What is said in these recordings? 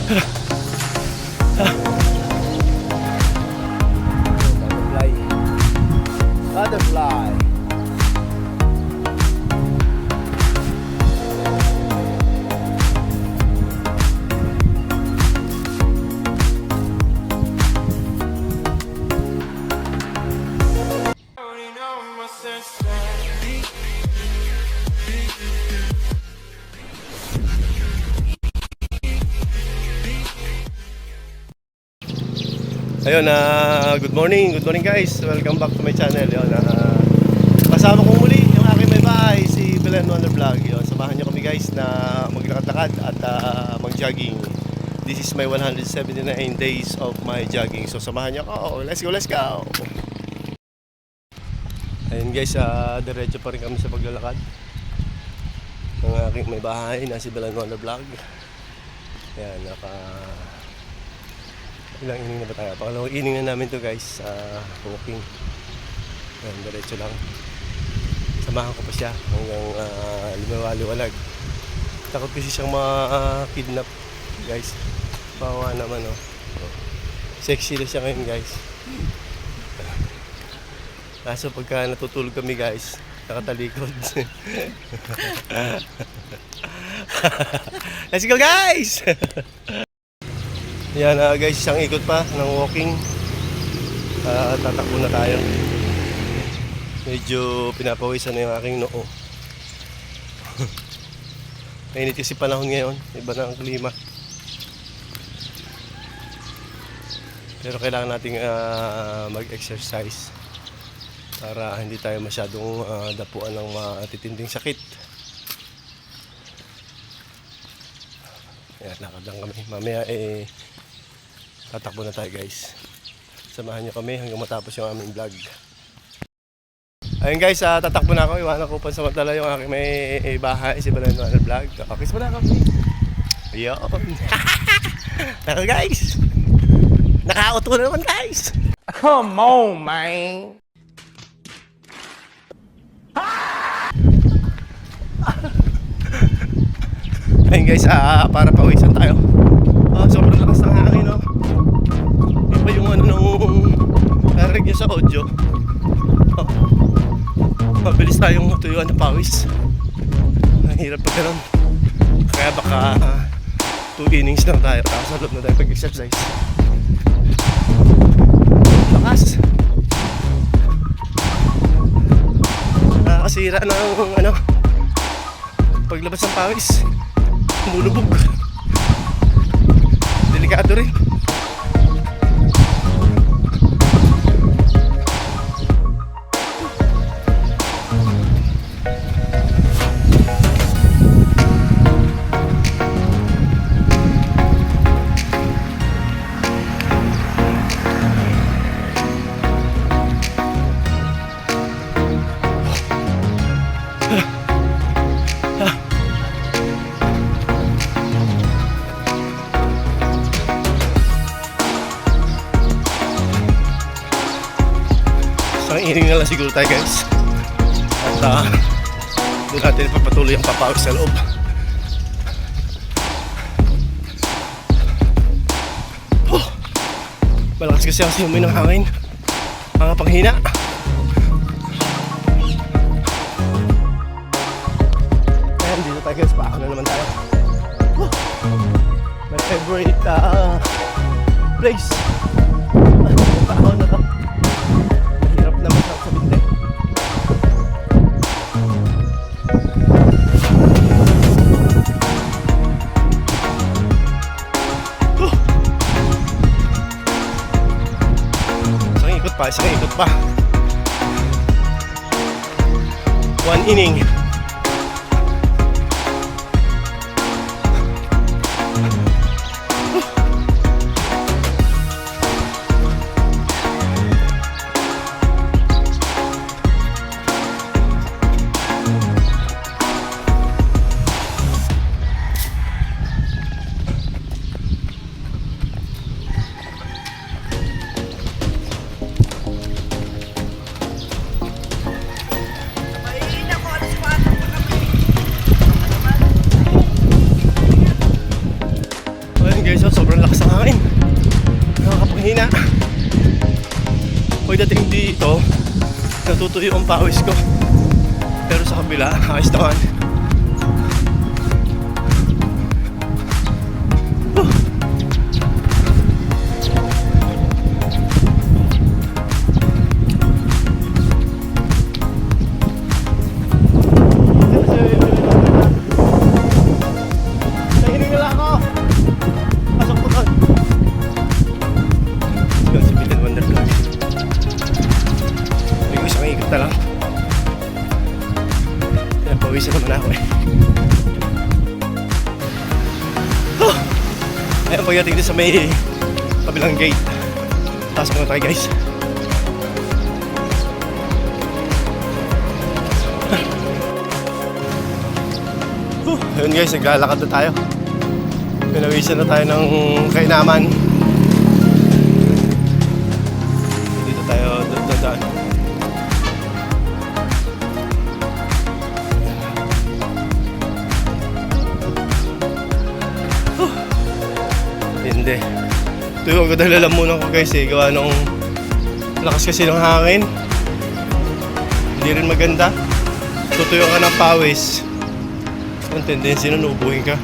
Butterfly. Ayun, good morning guys. Welcome back to my channel. Ayun, kasama ko muli yung aking may bahay, si Belen Wonder Vlog. Ayun, samahan niyo kami guys na maglakad-lakad at mag-jogging. This is my 179 days of my jogging. So samahan niyo ako. Let's go. Ayun guys, diretso pa rin kami sa paglalakad. Ang aking may bahay na si Belen Wonder Vlog. Ayan, ilang inning na ba tayo? Pangalawang inning na namin to guys, walking. Ayan, diretso lang. Samahan ko pa siya hanggang lumiwaliwalag. Takot kasi siyang ma-kidnap guys. Bawa naman oh. Sexy na siya ngayon guys. Kaso pagka natutulog kami guys, nakatalikod. Let's go guys! Yan guys, isang ikot pa ng walking. Tatakbo na tayo. Medyo pinapawisan na yung aking noo. Mainit kasi panahon ngayon, iba na ang klima. Pero kailangan nating mag-exercise para hindi tayo masyadong dapuan ng matitinding sakit. Ayan, lakad lang kami. Mamaya tatakbo na tayo guys. Samahan nyo kami hanggang matapos yung aming vlog. Ayun guys, tatakbo na ako. Iwanan ko pansamantala yung aking may bahay, si Belen Wonder Vlog. Okay, muna ako. Ayun. Naka guys. Naka-auto na naman guys. Come on, man. Ayun guys, para pawisan tayo. Sobrang lakas ng hangin, no? Iba yung ano nung narinig nyo sa audio. Mabilis tayong tuyuan ng pawis. Ang hirap pa ganun. Kaya baka 2 innings lang tayo, tapos sa loob na tayo pag-exercise. Lakas. Nakakasira ng ano, paglabas ng pawis. Lumulubog. Delikado rin. Isang ining na lang siguro tayo guys. At doon natin papatuloy ang papawis sa loob. Malakas kasi ang simoy ng hangin. Mga panghina. Ayan, dito tayo guys. Paako na naman tayo. My favorite place. Paako na to. Mahirap naman sa binte. Isang ikot pa. 1 inning. hina. Pagdating dito, natutuyo ang pawis ko. Pero sa kabila, ayos naman. Nahinig nila ako. Pasok po doon. Yun, si Bilan Wonder Vlog. Hindi ko isang ikot na lang. Kaya pawisan naman ako eh. Ayan, pagdating din sa may kabilang gate. Taas muna tayo guys. Ayun guys, naglalakad na tayo. Pinawisan na tayo ng kainaman. Dito tayo dadaan. Hindi. Ito yung lalamunan ko guys eh. Gawa nung lakas kasi ng hangin. Hindi rin maganda. Tutuyo ka ng pawis. Ang tendency nun, ubuhin ka.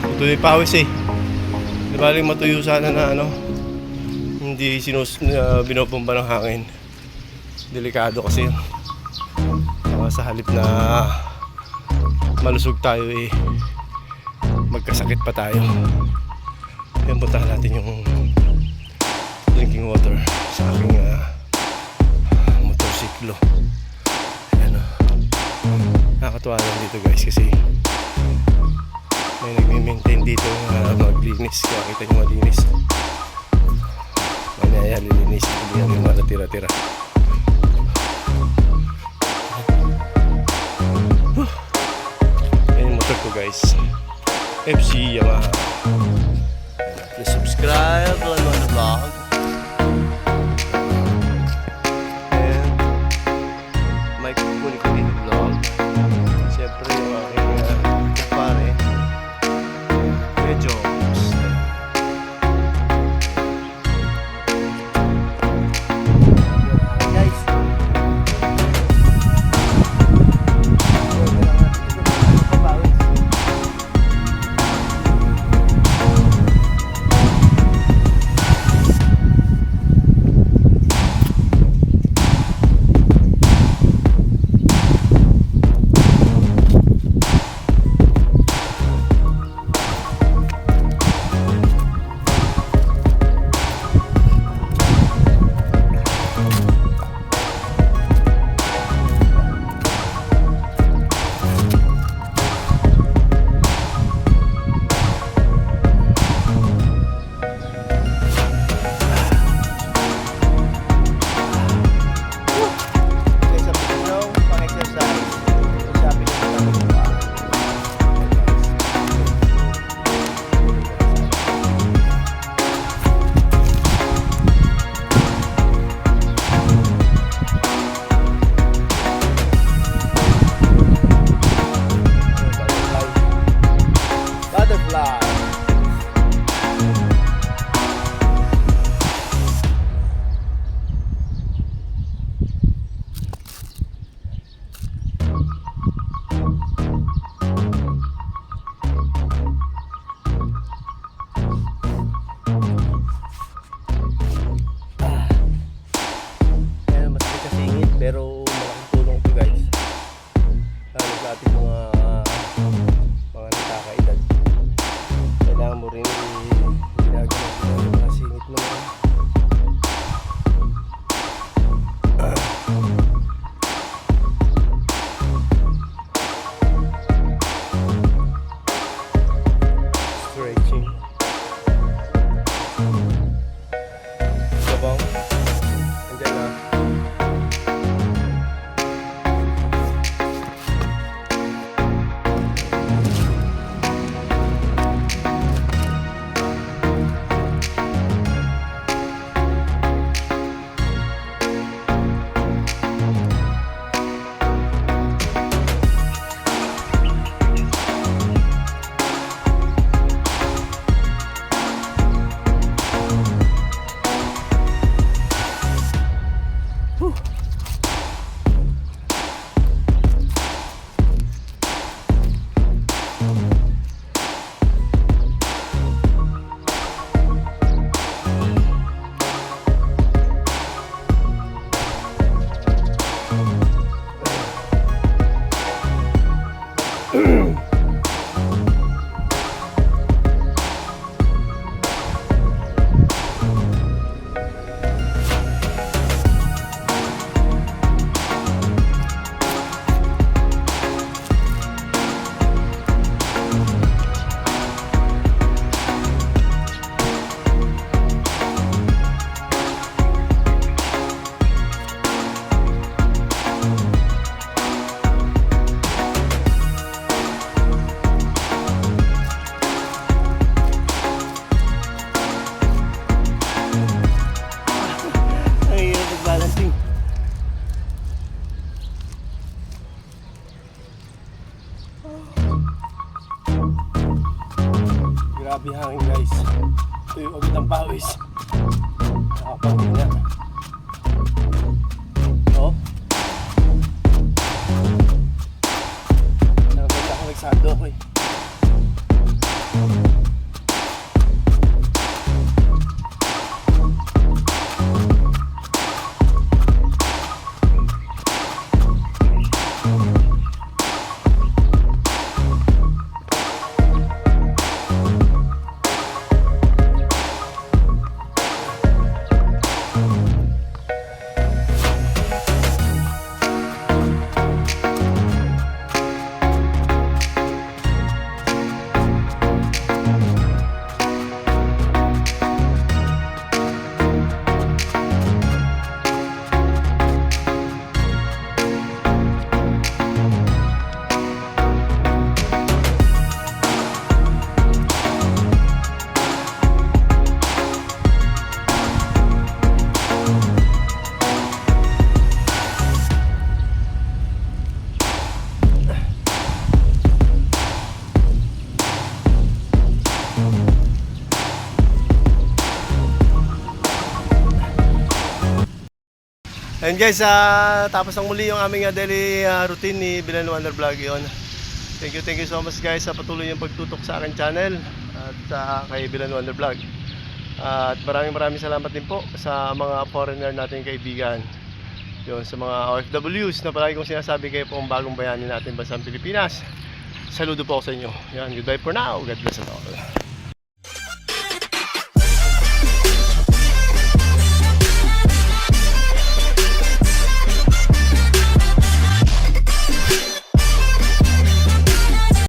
Tutuyo yung pawis eh. Di baling matuyo sana na ano, hindi binopomba ng hangin. Delikado kasi yun. Sa halip na malusog tayo eh, magkasakit pa tayo. Ayan, puntahan natin yung drinking water sa aking motorsiklo. Ayan o. Nakakatuwa lang dito guys kasi may nagme-maintain dito maglinis. Kaya kita nyo malinis. Manaya lilinis. Hindi namin mga natira-tira. Ayan yung motor ko guys. FC Yamaha. Please subscribe to the vlog. And Mike Kunikuli vlog. Siyempre yung aking kumpare. Medyo guys. Grabe hangin guys. Ito yung agad ng pawis. Nakapangin na. Oh. Nakaganda ako nagsado ako eh. Ayun guys, tapos ang muli yung aming daily routine ni Bilan Wonder Vlog yun. Thank you so much guys sa patuloy yung pagtutok sa aking channel at kay Bilan Wonder Vlog. At maraming salamat din po sa mga foreigner nating kaibigan. Yun, sa mga OFWs na palagi kong sinasabi kayo po ang bagong bayani natin bansang Pilipinas. Saludo po ako sa inyo. Yan, goodbye for now. God bless us all.